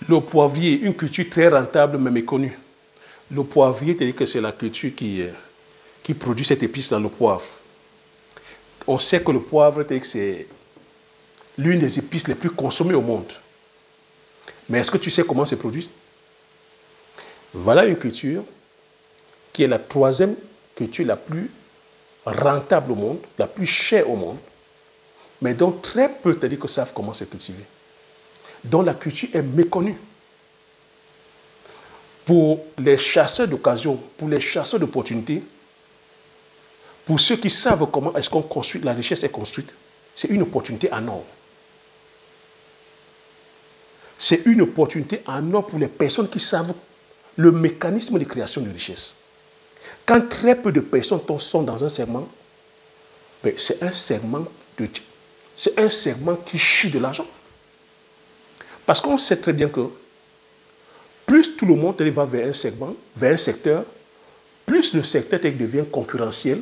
Le poivrier, une culture très rentable mais méconnue. Le poivrier, c'est-à-dire que c'est la culture qui produit cette épice dans le poivre. On sait que le poivre, c'est l'une des épices les plus consommées au monde. Mais est-ce que tu sais comment c'est produit? Voilà une culture qui est la troisième culture la plus rentable au monde, la plus chère au monde, mais dont très peu, c'est-à-dire que savent comment c'est cultivé. Dont la culture est méconnue. Pour les chasseurs d'occasion, pour les chasseurs d'opportunités, pour ceux qui savent comment est-ce qu'on construit, la richesse est construite, c'est une opportunité en or. C'est une opportunité en or pour les personnes qui savent le mécanisme de création de richesse. Quand très peu de personnes sont dans un segment, c'est un segment qui chie de l'argent. Parce qu'on sait très bien que plus tout le monde va vers un segment, vers un secteur, plus le secteur devient concurrentiel,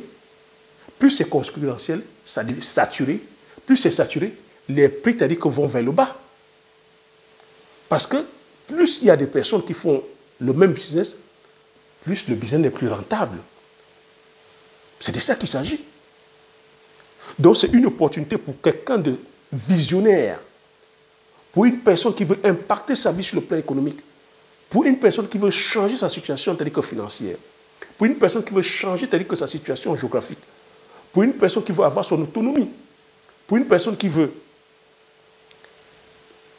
plus c'est concurrentiel, ça devient saturé, plus c'est saturé, les prix vont vers le bas. Parce que plus il y a des personnes qui font le même business, plus le business est plus rentable. C'est de ça qu'il s'agit. Donc c'est une opportunité pour quelqu'un de visionnaire, pour une personne qui veut impacter sa vie sur le plan économique, pour une personne qui veut changer sa situation financière, pour une personne qui veut changer sa situation géographique, pour une personne qui veut avoir son autonomie, pour une personne qui veut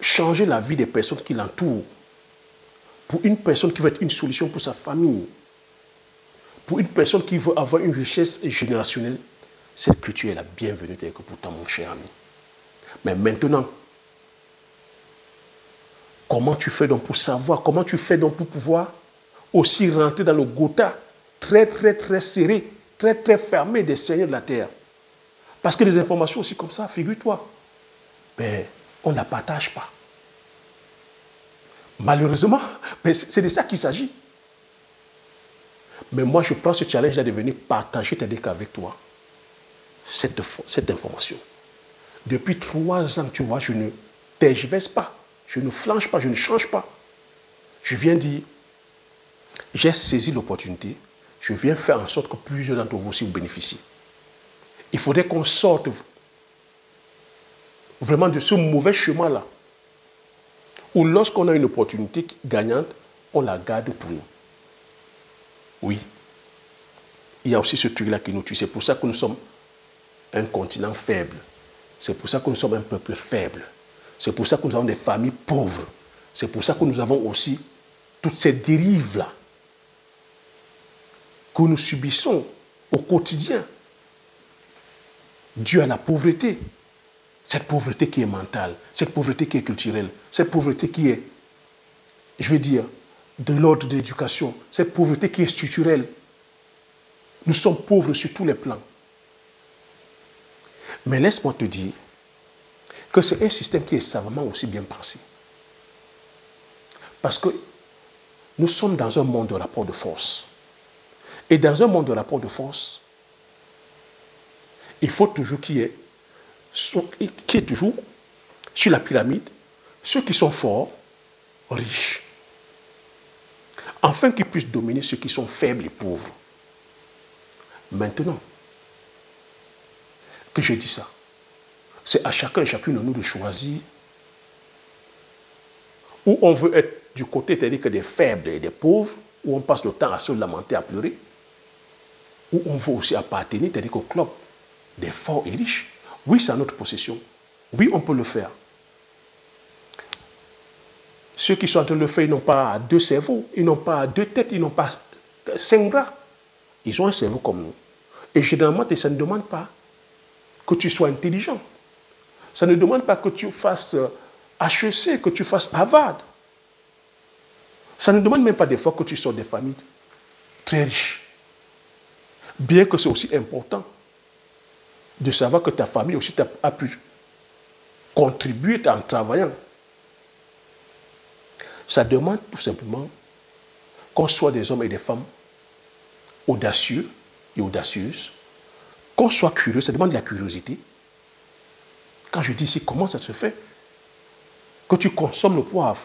changer la vie des personnes qui l'entourent, pour une personne qui veut être une solution pour sa famille, pour une personne qui veut avoir une richesse générationnelle, cette culture est la bienvenue pour toi, mon cher ami. Mais maintenant, comment tu fais donc pour savoir, comment tu fais donc pour pouvoir aussi rentrer dans le gotha très, très, très serré, très, très fermé des seigneurs de la terre? Parce que des informations aussi comme ça, figure-toi, on ne la partage pas. Malheureusement, c'est de ça qu'il s'agit. Mais moi, je prends ce challenge-là de venir partager avec toi cette information. Depuis 3 ans, tu vois, je ne tergiverse pas, je ne flanche pas, je ne change pas. Je viens dire, j'ai saisi l'opportunité, je viens faire en sorte que plusieurs d'entre vous aussi bénéficient. Il faudrait qu'on sorte vraiment de ce mauvais chemin-là, où lorsqu'on a une opportunité gagnante, on la garde pour nous. Oui. Il y a aussi ce truc-là qui nous tue. C'est pour ça que nous sommes un continent faible. C'est pour ça que nous sommes un peuple faible. C'est pour ça que nous avons des familles pauvres. C'est pour ça que nous avons aussi toutes ces dérives-là que nous subissons au quotidien, dû à la pauvreté. Cette pauvreté qui est mentale, cette pauvreté qui est culturelle, cette pauvreté qui est, je veux dire, de l'ordre de l'éducation, cette pauvreté qui est structurelle. Nous sommes pauvres sur tous les plans. Mais laisse-moi te dire que c'est un système qui est savamment aussi bien pensé. Parce que nous sommes dans un monde de rapport de force. Et dans un monde de rapport de force, il faut toujours qu'il y ait toujours sur la pyramide ceux qui sont forts, riches, afin qu'ils puissent dominer ceux qui sont faibles et pauvres. Maintenant que je dis ça, c'est à chacun et chacune de nous de choisir où on veut être du côté, c'est-à-dire que des faibles et des pauvres, où on passe le temps à se lamenter, à pleurer, où on veut aussi appartenir, c'est-à-dire qu'au club des forts et riches. Oui, c'est à notre possession. Oui, on peut le faire. Ceux qui sont en train de le faire, ils n'ont pas 2 cerveaux, ils n'ont pas 2 têtes, ils n'ont pas 5 bras. Ils ont un cerveau comme nous. Et généralement, ça ne demande pas que tu sois intelligent. Ça ne demande pas que tu fasses HEC, que tu fasses Harvard. Ça ne demande même pas des fois que tu sortes des familles très riches. Bien que c'est aussi important de savoir que ta famille aussi a pu contribuer en travaillant. Ça demande tout simplement qu'on soit des hommes et des femmes audacieux et audacieuses, qu'on soit curieux, ça demande de la curiosité. Quand je dis ici, comment ça se fait que tu consommes le poivre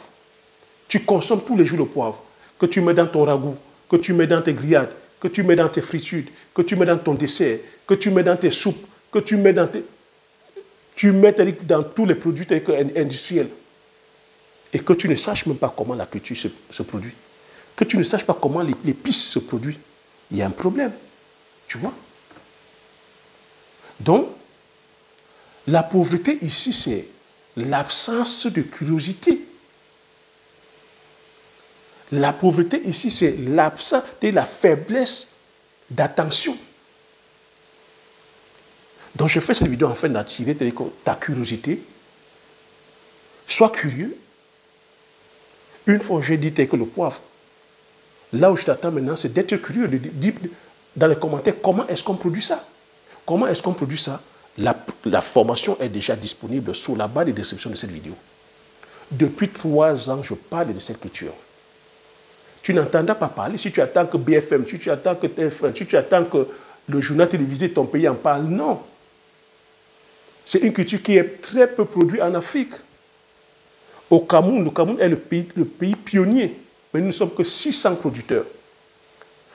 Tu consommes tous les jours le poivre, que tu mets dans ton ragoût, que tu mets dans tes grillades, que tu mets dans tes fritures, que tu mets dans ton dessert, que tu mets dans tes soupes, que tu mets dans tes... Tu mets dans tous les produits industriels. Et que tu ne saches même pas comment la culture se produit. Que tu ne saches pas comment l'épice se produit. Il y a un problème. Tu vois? Donc, la pauvreté ici, c'est l'absence de curiosité. La pauvreté ici, c'est l'absence de la faiblesse d'attention. Donc, je fais cette vidéo afin d'attirer ta curiosité. Sois curieux. Une fois, j'ai dit que le poivre. Là où je t'attends maintenant, c'est d'être curieux, de dire dans les commentaires comment est-ce qu'on produit ça. Comment est-ce qu'on produit ça? La formation est déjà disponible sous la barre de description de cette vidéo. Depuis 3 ans, je parle de cette culture. Tu n'entendras pas parler si tu attends que BFM, si tu attends que TF1, si tu attends que le journal télévisé de ton pays en parle. Non. C'est une culture qui est très peu produite en Afrique. Au Cameroun, le Cameroun est le pays pionnier. Mais nous ne sommes que 600 producteurs.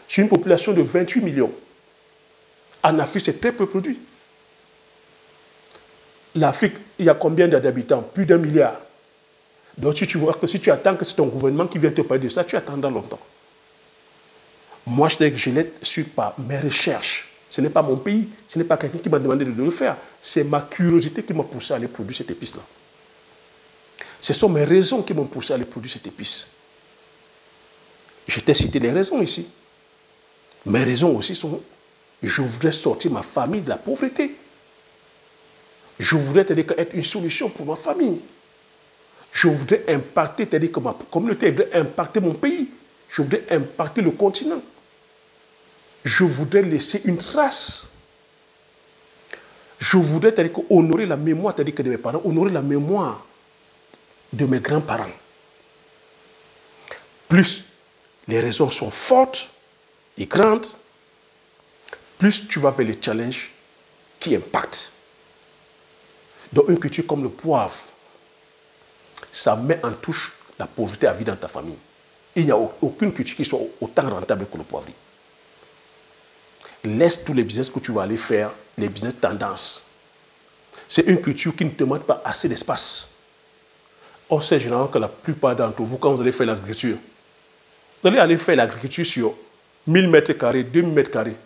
Sur une population de 28 millions. En Afrique, c'est très peu produit. L'Afrique, il y a combien d'habitants? Plus d'1 milliard. Donc, si tu vois que si tu attends que c'est ton gouvernement qui vient te parler de ça, tu attendras longtemps. Moi, je l'ai su par mes recherches. Ce n'est pas mon pays, ce n'est pas quelqu'un qui m'a demandé de le faire. C'est ma curiosité qui m'a poussé à aller produire cette épice-là. Ce sont mes raisons qui m'ont poussé à aller produire cette épice. Je t'ai cité les raisons ici. Mes raisons aussi sont, je voudrais sortir ma famille de la pauvreté. Je voudrais être une solution pour ma famille. Je voudrais impacter, c'est-à-dire que ma communauté voudrait impacter mon pays. Je voudrais impacter le continent. Je voudrais laisser une trace. Je voudrais honorer la mémoire, c'est-à-dire que de mes parents, honorer la mémoire de mes grands-parents. Plus les raisons sont fortes et grandes, plus tu vas vers les challenges qui impactent. Donc une culture comme le poivre, ça met en touche la pauvreté à vie dans ta famille. Il n'y a aucune culture qui soit autant rentable que le poivrier. Laisse tous les business que tu vas aller faire, les business tendances. C'est une culture qui ne te demande pas assez d'espace. On sait généralement que la plupart d'entre vous, quand vous allez faire l'agriculture, vous allez aller faire l'agriculture sur 1000 mètres carrés, 2000 mètres carrés.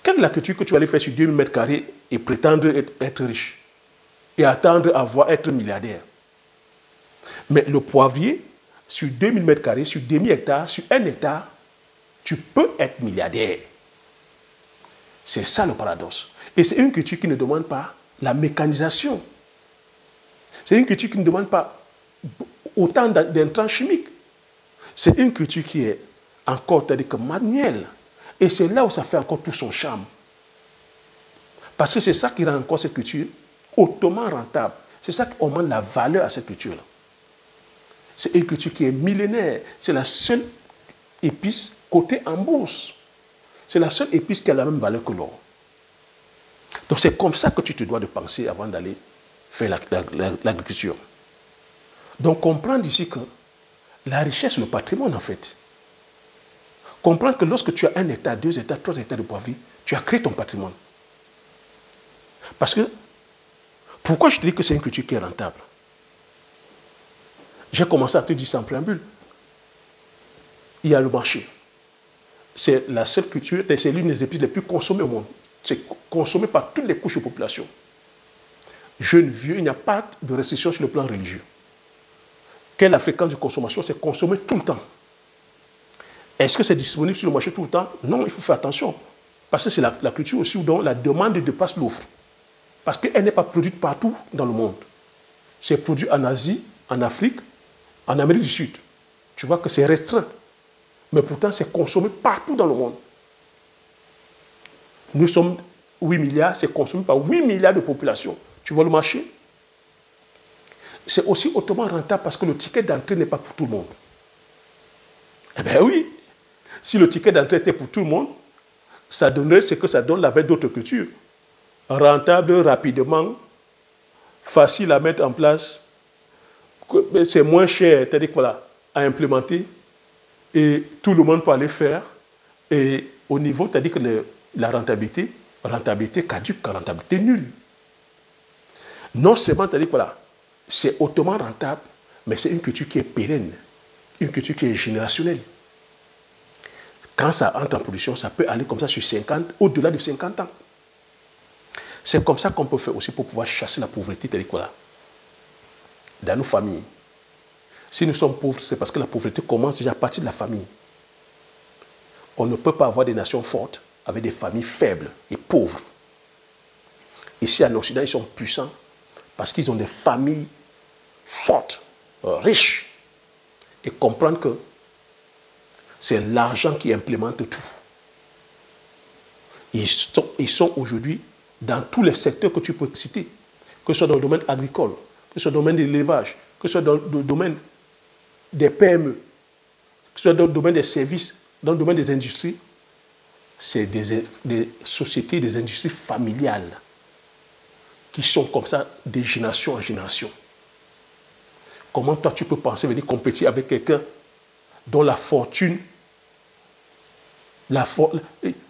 Quelle est la culture que tu vas aller faire sur 2000 mètres carrés et prétendre être riche et attendre être milliardaire? Mais le poivrier, sur 2000 mètres carrés, sur demi-hectare, sur 1 hectare, tu peux être milliardaire. C'est ça le paradoxe. Et c'est une culture qui ne demande pas la mécanisation. C'est une culture qui ne demande pas autant d'intrants chimiques. C'est une culture qui est encore, c'est-à-dire que manuelle. Et c'est là où ça fait encore tout son charme. Parce que c'est ça qui rend encore cette culture hautement rentable. C'est ça qui augmente la valeur à cette culture-là. C'est une culture qui est millénaire. C'est la seule épice cotée en bourse. C'est la seule épice qui a la même valeur que l'or. Donc c'est comme ça que tu te dois de penser avant d'aller faire l'agriculture. Donc comprendre ici que la richesse, c'est le patrimoine en fait. Comprendre que lorsque tu as 1 hectare, 2 hectares, 3 hectares de poivrier, tu as créé ton patrimoine. Parce que, pourquoi je te dis que c'est une culture qui est rentable? J'ai commencé à te dire sans préambule. Il y a le marché. C'est la seule culture, c'est l'une des épices les plus consommées au monde. C'est consommé par toutes les couches de population. Jeunes, vieux, il n'y a pas de restriction sur le plan religieux. Quelle est la fréquence de consommation? C'est consommé tout le temps. Est-ce que c'est disponible sur le marché tout le temps? Non, il faut faire attention. Parce que c'est la culture aussi où la demande dépasse l'offre. Parce qu'elle n'est pas produite partout dans le monde. C'est produit en Asie, en Afrique, en Amérique du Sud. Tu vois que c'est restreint. Mais pourtant, c'est consommé partout dans le monde. Nous sommes 8 milliards, c'est consommé par 8 milliards de population. Tu vois le marché? C'est aussi hautement rentable parce que le ticket d'entrée n'est pas pour tout le monde. Eh bien oui, si le ticket d'entrée était pour tout le monde, ça donnerait ce que ça donne avec d'autres cultures. Rentable rapidement, facile à mettre en place, c'est moins cher, c'est-à-dire que, voilà, à implémenter, et tout le monde peut aller faire. Et au niveau, c'est-à-dire que la rentabilité caduque, rentabilité nulle. Non seulement, c'est-à-dire que, voilà, c'est hautement rentable, mais c'est une culture qui est pérenne, une culture qui est générationnelle. Quand ça entre en production, ça peut aller comme ça sur 50, au-delà de 50 ans. C'est comme ça qu'on peut faire aussi pour pouvoir chasser la pauvreté, c'est-à-dire que, voilà, dans nos familles. Si nous sommes pauvres, c'est parce que la pauvreté commence déjà à partir de la famille. On ne peut pas avoir des nations fortes avec des familles faibles et pauvres. Ici, en Occident, ils sont puissants parce qu'ils ont des familles fortes, riches. Et comprendre que c'est l'argent qui implémente tout. Ils sont aujourd'hui dans tous les secteurs que tu peux citer, que ce soit dans le domaine agricole, que ce soit dans le domaine de l'élevage, que ce soit dans le domaine des PME, que ce soit dans le domaine des services, dans le domaine des industries. C'est des sociétés, des industries familiales qui sont comme ça de génération en génération. Comment toi tu peux penser venir compétir avec quelqu'un dont la fortune,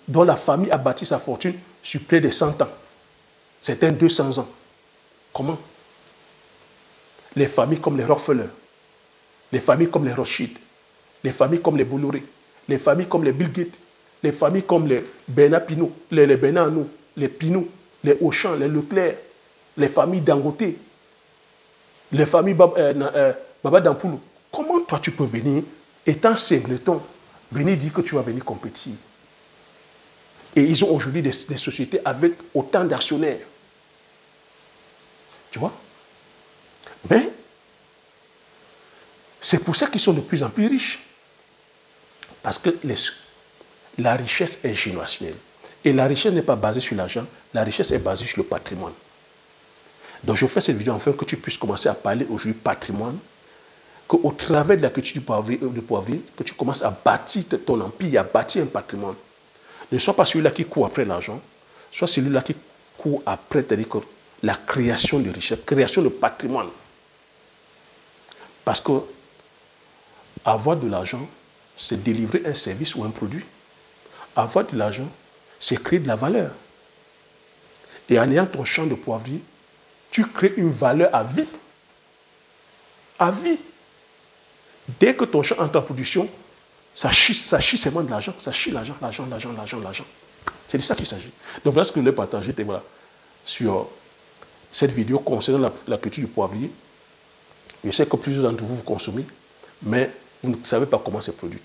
dont la famille a bâti sa fortune sur près de 100 ans, certains 200 ans? Comment? Les familles comme les Rockefeller, les familles comme les Rothschild, les familles comme les Bolloré, les familles comme les Bill Gates, les familles comme les Bernard Pinault, les Bernard Arnault, les Pinault, les Auchan, les Leclerc, les familles Dangote, les familles Baba Dampoulou. Comment toi tu peux venir, étant singleton, venir dire que tu vas venir compétir? Et ils ont aujourd'hui des sociétés avec autant d'actionnaires. Tu vois? Mais c'est pour ça qu'ils sont de plus en plus riches. Parce que la richesse est générationnelle. Et la richesse n'est pas basée sur l'argent, la richesse est basée sur le patrimoine. Donc je fais cette vidéo afin que tu puisses commencer à parler aujourd'hui patrimoine, qu'au travers de la culture du poivrier, que tu commences à bâtir ton empire, à bâtir un patrimoine. Ne sois pas celui-là qui court après l'argent, sois celui-là qui court après, c'est-à-dire que la création de richesse, création de patrimoine. Parce que avoir de l'argent, c'est délivrer un service ou un produit. Avoir de l'argent, c'est créer de la valeur. Et en ayant ton champ de poivrier, tu crées une valeur à vie. À vie. Dès que ton champ entre en production, ça chie seulement de l'argent. Ça chie l'argent. C'est de ça qu'il s'agit. Donc voilà ce que je voulais partager voilà, sur cette vidéo concernant la culture du poivrier. Je sais que plusieurs d'entre vous consommez, mais vous ne savez pas comment c'est produit.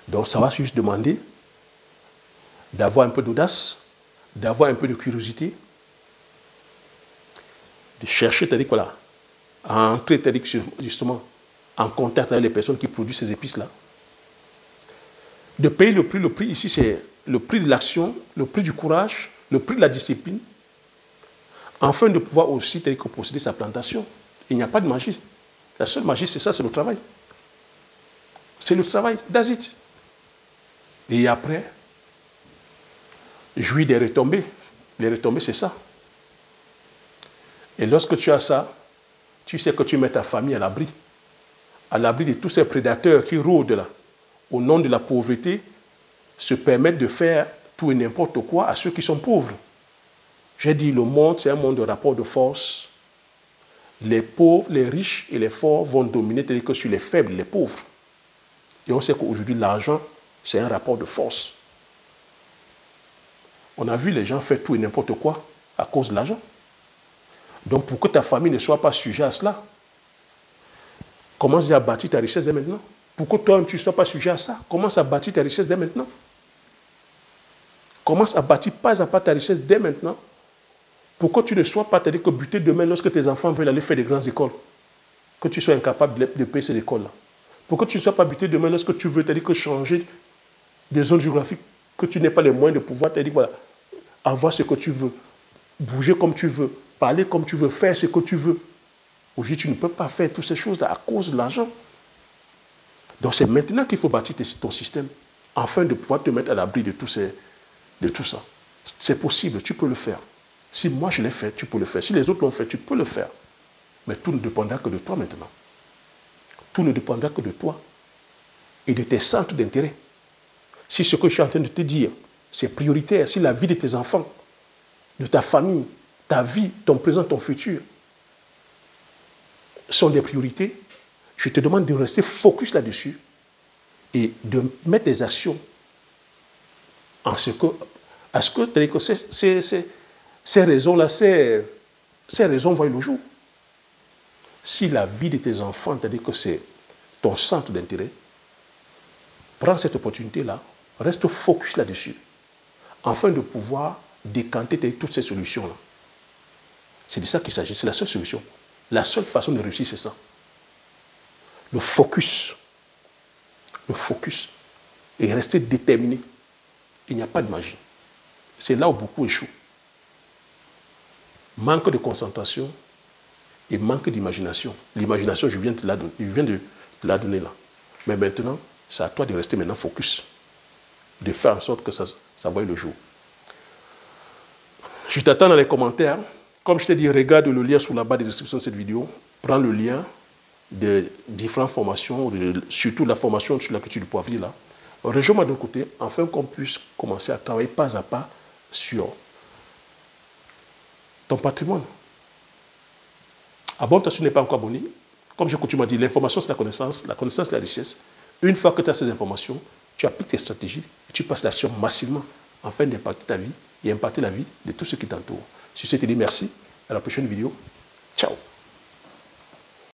Donc ça va juste demander d'avoir un peu d'audace, d'avoir un peu de curiosité, de chercher, c'est-à-dire voilà, à entrer, c'est-à-dire justement en contact avec les personnes qui produisent ces épices-là. De payer le prix ici, c'est le prix de l'action, le prix du courage, le prix de la discipline, afin de pouvoir aussi, c'est-à-dire posséder sa plantation. Il n'y a pas de magie. La seule magie, c'est ça, c'est le travail. C'est le travail, that's it. Et après, jouir des retombées. Les retombées, c'est ça. Et lorsque tu as ça, tu sais que tu mets ta famille à l'abri de tous ces prédateurs qui rôdent là, au nom de la pauvreté, se permettent de faire tout et n'importe quoi à ceux qui sont pauvres. J'ai dit, le monde, c'est un monde de rapport de force. Les pauvres, les riches et les forts vont dominer, c'est-à-dire que sur les faibles, les pauvres. Et on sait qu'aujourd'hui, l'argent, c'est un rapport de force. On a vu les gens faire tout et n'importe quoi à cause de l'argent. Donc, pour que ta famille ne soit pas sujet à cela, commence à bâtir ta richesse dès maintenant. Pour que toi-même, tu ne sois pas sujet à ça, commence à bâtir ta richesse dès maintenant. Commence à bâtir pas à pas ta richesse dès maintenant. Pour que tu ne sois pas, c'est-à-dire que buté demain lorsque tes enfants veulent aller faire des grandes écoles. Que tu sois incapable de payer ces écoles-là. Pour que tu ne sois pas buté demain lorsque tu veux, c'est-à-dire que changer de zone géographique, que tu n'aies pas les moyens de pouvoir, c'est-à-dire voilà, avoir ce que tu veux, bouger comme tu veux, parler comme tu veux, faire ce que tu veux. Aujourd'hui, tu ne peux pas faire toutes ces choses-là à cause de l'argent. Donc c'est maintenant qu'il faut bâtir ton système, afin de pouvoir te mettre à l'abri de tout ça. C'est possible, tu peux le faire. Si moi je l'ai fait, tu peux le faire. Si les autres l'ont fait, tu peux le faire. Mais tout ne dépendra que de toi maintenant. tout ne dépendra que de toi et de tes centres d'intérêt. Si ce que je suis en train de te dire, c'est prioritaire, si la vie de tes enfants, de ta famille, ta vie, ton présent, ton futur, sont des priorités, je te demande de rester focus là-dessus et de mettre des actions à ce que ces raisons-là, ces raisons voient le jour. Si la vie de tes enfants, c'est-à-dire que c'est ton centre d'intérêt, prends cette opportunité-là, reste focus là-dessus, afin de pouvoir décanter toutes ces solutions-là. C'est de ça qu'il s'agit, c'est la seule solution. La seule façon de réussir, c'est ça. Le focus. Le focus. Et rester déterminé. Il n'y a pas de magie. C'est là où beaucoup échouent. Manque de concentration et manque d'imagination. L'imagination, je viens de la donner là. Mais maintenant, c'est à toi de rester maintenant focus. De faire en sorte que ça voie le jour. Je t'attends dans les commentaires. Comme je t'ai dit, regarde le lien sous la barre de description de cette vidéo. Prends le lien de différentes formations, surtout la formation sur la culture du poivrier là. Rejoins-moi de l'autre côté, afin qu'on puisse commencer à travailler pas à pas sur ton patrimoine. Abonne-toi si tu n'es pas encore abonné. Comme j'ai coutume à dire, l'information c'est la connaissance c'est la richesse. Une fois que tu as ces informations, tu appliques tes stratégies et tu passes l'action massivement afin d'impacter ta vie et impacter la vie de tous ceux qui t'entourent. Sur ce, je te dis merci. À la prochaine vidéo. Ciao.